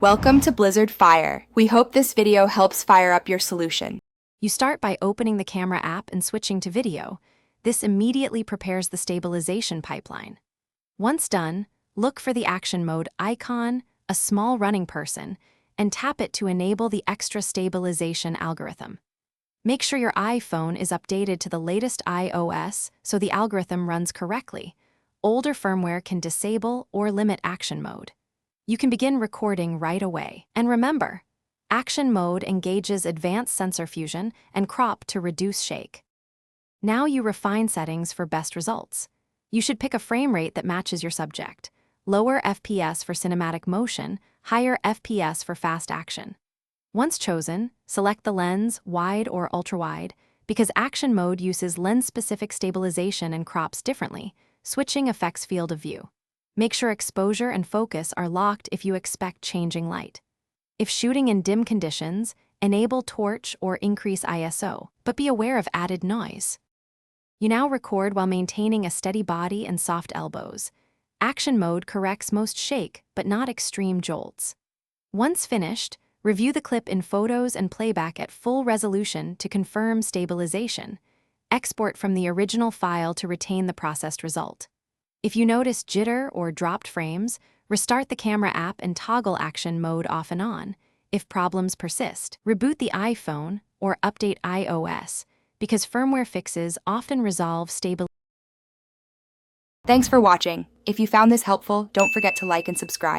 Welcome to Blizzard Fire. We hope this video helps fire up your solution. You start by opening the camera app and switching to video. This immediately prepares the stabilization pipeline. Once done, look for the action mode icon, a small running person, and tap it to enable the extra stabilization algorithm. Make sure your iPhone is updated to the latest iOS so the algorithm runs correctly. Older firmware can disable or limit action mode. You can begin recording right away. And remember, action mode engages advanced sensor fusion and crop to reduce shake. Now you refine settings for best results. You should pick a frame rate that matches your subject. Lower FPS for cinematic motion, higher FPS for fast action. Once chosen, select the lens, wide or ultra-wide, because action mode uses lens-specific stabilization and crops differently, switching affects field of view. Make sure exposure and focus are locked if you expect changing light. If shooting in dim conditions, enable torch or increase ISO, but be aware of added noise. You now record while maintaining a steady body and soft elbows. Action mode corrects most shake, but not extreme jolts. Once finished, review the clip in photos and playback at full resolution to confirm stabilization. Export from the original file to retain the processed result. If you notice jitter or dropped frames, restart the camera app and toggle action mode off and on. If problems persist, reboot the iPhone or update iOS, because firmware fixes often resolve stability. Thanks for watching. If you found this helpful, don't forget to like and subscribe.